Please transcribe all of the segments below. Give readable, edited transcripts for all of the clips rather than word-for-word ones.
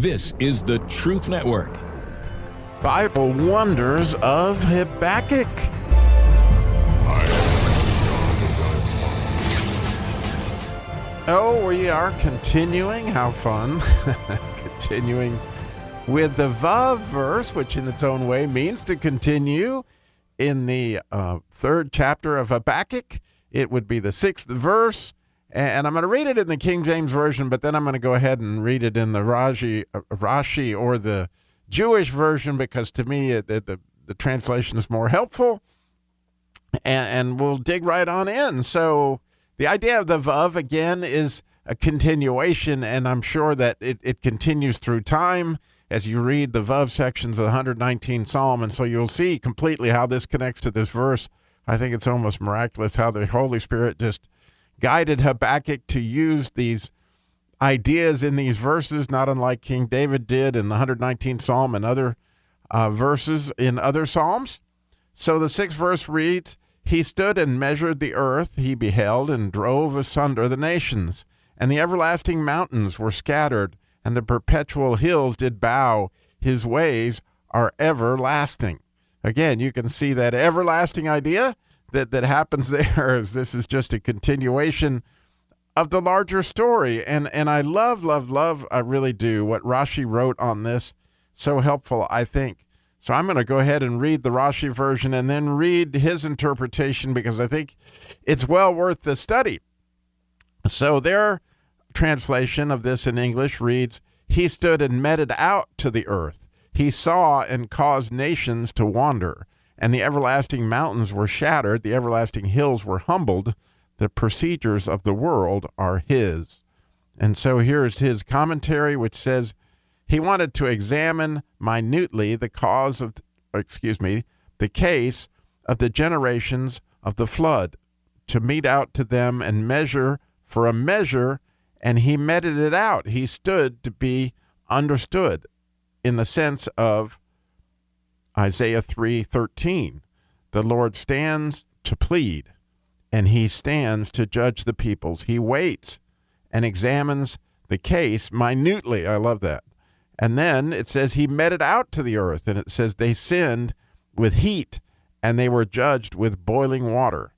This is the Truth Network. Bible Wonders of Habakkuk. Oh, we are continuing. How fun. Continuing with the Vav verse, which in its own way means to continue in the third chapter of Habakkuk. It would be the sixth verse. And I'm going to read it in the King James Version, but then I'm going to go ahead and read it in the Rashi or the Jewish version, because to me the translation is more helpful. And we'll dig right on in. So the idea of the Vav, again, is a continuation, and I'm sure that it continues through time as you read the Vav sections of the 119th Psalm, and so you'll see completely how this connects to this verse. I think it's almost miraculous how the Holy Spirit just guided Habakkuk to use these ideas in these verses, not unlike King David did in the 119th Psalm and other verses in other Psalms. So the sixth verse reads, "He stood and measured the earth, he beheld and drove asunder the nations, and the everlasting mountains were scattered, and the perpetual hills did bow. His ways are everlasting." Again, you can see that everlasting idea that happens there, as this is just a continuation of the larger story. And I love, I really do, what Rashi wrote on this. So helpful, I think. So I'm going to go ahead and read the Rashi version and then read his interpretation, because I think it's well worth the study. So their translation of this in English reads, "He stood and meted out to the earth. He saw and caused nations to wander. And the everlasting mountains were shattered. The everlasting hills were humbled. The procedures of the world are his." And so here's his commentary, which says, he wanted to examine minutely the case of the generations of the flood, to mete out to them and measure for a measure, and he meted it out. He stood to be understood in the sense of Isaiah 3:13. The Lord stands to plead, and he stands to judge the peoples. He waits and examines the case minutely. I love that. And then it says he meted out to the earth, and it says they sinned with heat, and they were judged with boiling water.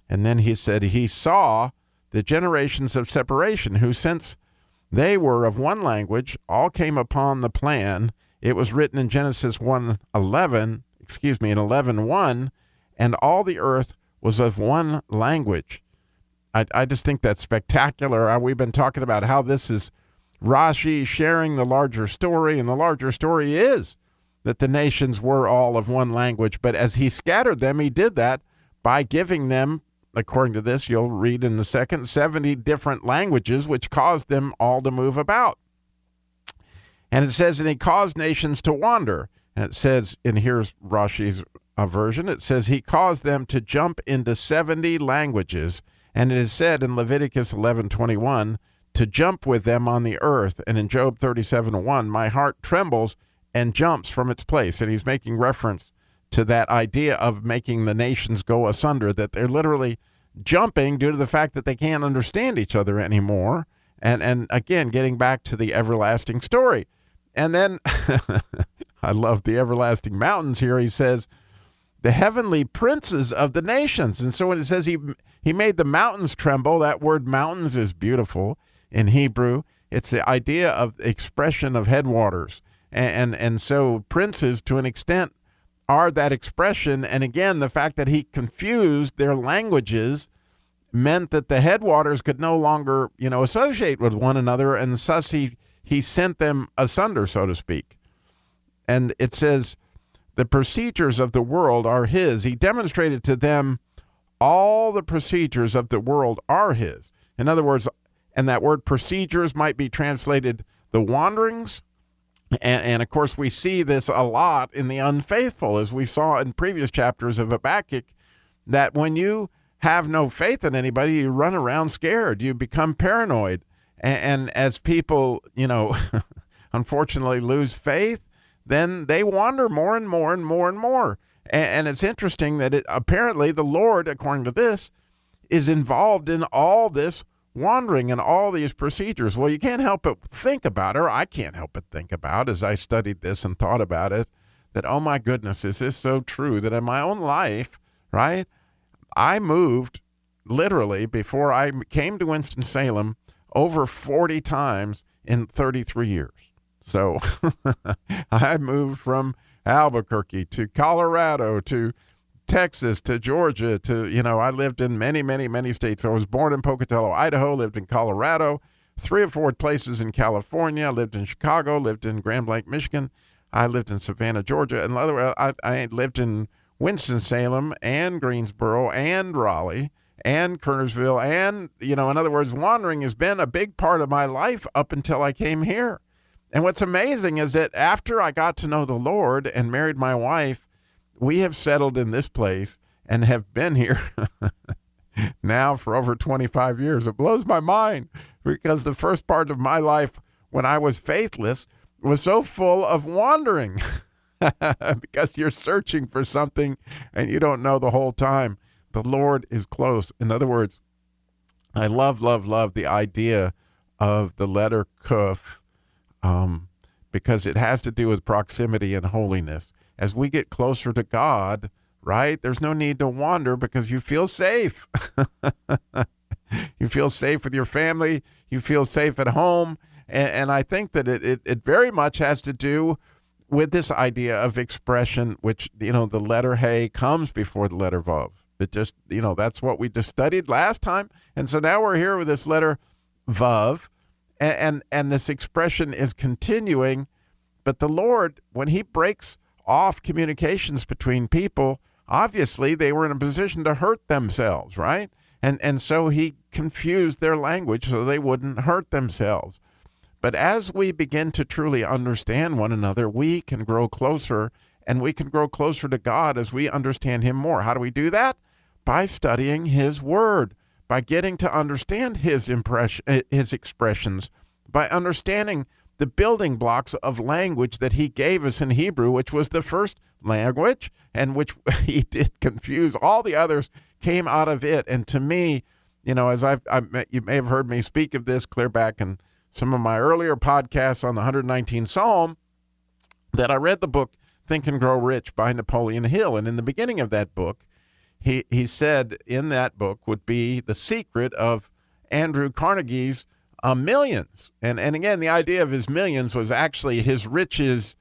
And then he said he saw the generations of separation, who since they were of one language, all came upon the plan. It was written in Genesis 11:1, and all the earth was of one language. I just think that's spectacular. We've been talking about how this is Rashi sharing the larger story, and the larger story is that the nations were all of one language. But as he scattered them, he did that by giving them, according to this, you'll read in a second, 70 different languages, which caused them all to move about. And it says, and he caused nations to wander. And it says, and here's Rashi's version, it says he caused them to jump into 70 languages. And it is said in Leviticus 11:21, to jump with them on the earth. And in Job 37:1, my heart trembles and jumps from its place. And he's making reference to that idea of making the nations go asunder, that they're literally jumping due to the fact that they can't understand each other anymore. And again, getting back to the everlasting story. And then I love the everlasting mountains here. He says, the heavenly princes of the nations. And so when it says he made the mountains tremble, that word mountains is beautiful in Hebrew. It's the idea of expression of headwaters. And so princes, to an extent, are that expression. And again, the fact that he confused their languages meant that the headwaters could no longer, associate with one another, and thus he sent them asunder, so to speak. And it says, the procedures of the world are his. He demonstrated to them all the procedures of the world are his. In other words, and that word procedures might be translated the wanderings. And of course, we see this a lot in the unfaithful, as we saw in previous chapters of Habakkuk, that when you have no faith in anybody, you run around scared. You become paranoid. And as people, unfortunately lose faith, then they wander more and more and more and more. And it's interesting that apparently the Lord, according to this, is involved in all this wandering in all these procedures. Well, you can't help but think about, or I can't help but think about, as I studied this and thought about it, that, oh my goodness, is this so true that in my own life, right, I moved literally before I came to Winston-Salem over 40 times in 33 years. So I moved from Albuquerque to Colorado to Texas to Georgia to, I lived in many, many, many states. I was born in Pocatello, Idaho, lived in Colorado, 3 or 4 places in California, lived in Chicago, lived in Grand Blanc, Michigan. I lived in Savannah, Georgia. And I lived in Winston-Salem and Greensboro and Raleigh and Kernersville. And, in other words, wandering has been a big part of my life up until I came here. And what's amazing is that after I got to know the Lord and married my wife, we have settled in this place and have been here now for over 25 years. It blows my mind because the first part of my life when I was faithless was so full of wandering because you're searching for something and you don't know the whole time. The Lord is close. In other words, I love the idea of the letter Kuf, because it has to do with proximity and holiness. As we get closer to God, right, there's no need to wander because you feel safe. You feel safe with your family. You feel safe at home. And I think that it very much has to do with this idea of expression, which, the letter Hey comes before the letter Vav. It just, that's what we just studied last time. And so now we're here with this letter Vav. And this expression is continuing, but the Lord, when he breaks off communications between people, obviously they were in a position to hurt themselves, right? And so he confused their language so they wouldn't hurt themselves. But as we begin to truly understand one another, we can grow closer, and we can grow closer to God as we understand him more. How do we do that? By studying his word. By getting to understand his expressions, by understanding the building blocks of language that he gave us in Hebrew, which was the first language, and which he did confuse. All the others came out of it. And to me, as you may have heard me speak of this clear back in some of my earlier podcasts on the 119th Psalm, that I read the book Think and Grow Rich by Napoleon Hill. And in the beginning of that book, He said in that book would be the secret of Andrew Carnegie's millions. And again, the idea of his millions was actually his riches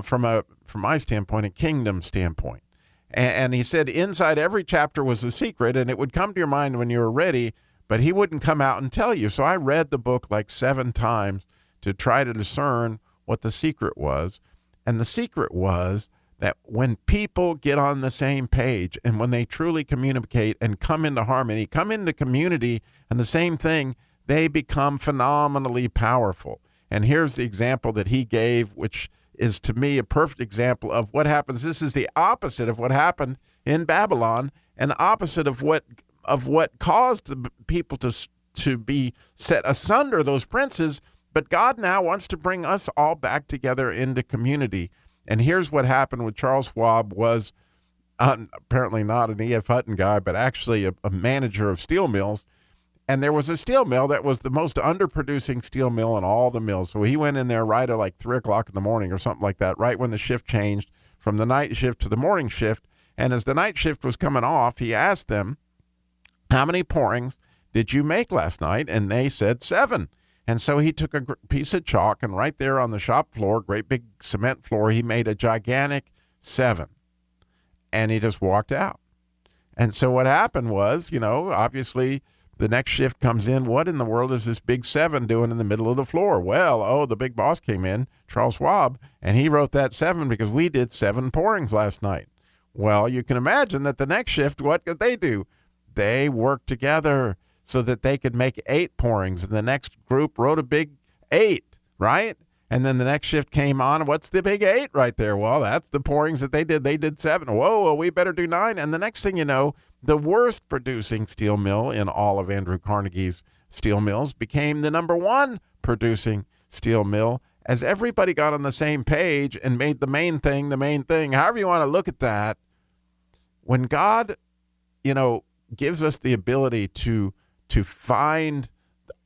from my standpoint, a kingdom standpoint. And he said inside every chapter was a secret, and it would come to your mind when you were ready, but he wouldn't come out and tell you. So I read the book like 7 times to try to discern what the secret was. And the secret was that when people get on the same page and when they truly communicate and come into harmony, come into community and the same thing, they become phenomenally powerful. And here's the example that he gave, which is to me a perfect example of what happens. This is the opposite of what happened in Babylon and opposite of what caused the people to be set asunder, those princes. But God now wants to bring us all back together into community. And here's what happened with Charles Schwab was apparently not an E.F. Hutton guy, but actually a manager of steel mills. And there was a steel mill that was the most underproducing steel mill in all the mills. So he went in there right at like 3 o'clock in the morning or something like that, right when the shift changed from the night shift to the morning shift. And as the night shift was coming off, he asked them, how many pourings did you make last night? And they said 7. And so he took a piece of chalk and right there on the shop floor, great big cement floor, he made a gigantic 7. And he just walked out. And so what happened was, obviously the next shift comes in. What in the world is this big 7 doing in the middle of the floor? Well, the big boss came in, Charles Schwab, and he wrote that 7 because we did 7 pourings last night. Well, you can imagine that the next shift, what did they do? They worked together so that they could make 8 pourings. And the next group wrote a big 8, right? And then the next shift came on. What's the big 8 right there? Well, that's the pourings that they did. They did 7. Whoa, well, we better do 9. And the next thing you know, the worst producing steel mill in all of Andrew Carnegie's steel mills became the number 1 producing steel mill as everybody got on the same page and made the main thing. However you want to look at that, when God, gives us the ability to find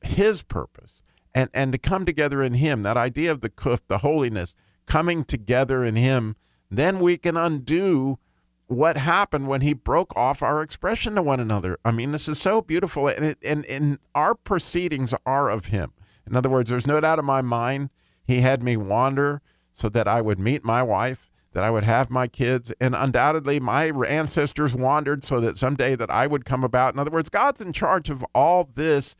his purpose and to come together in him, that idea of the kuf, the holiness, coming together in him, then we can undo what happened when he broke off our expression to one another. I mean, this is so beautiful, and our proceedings are of him. In other words, there's no doubt in my mind he had me wander so that I would meet my wife, that I would have my kids, and undoubtedly my ancestors wandered so that someday that I would come about. In other words, God's in charge of all this,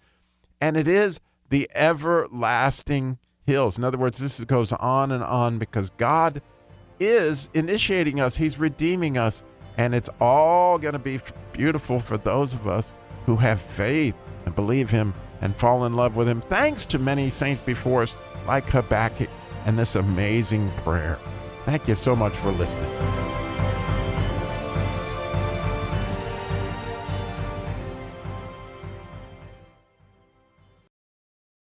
and it is the everlasting hills. In other words, this goes on because God is initiating us. He's redeeming us, and it's all going to be beautiful for those of us who have faith and believe him and fall in love with him, thanks to many saints before us like Habakkuk and this amazing prayer. Thank you so much for listening.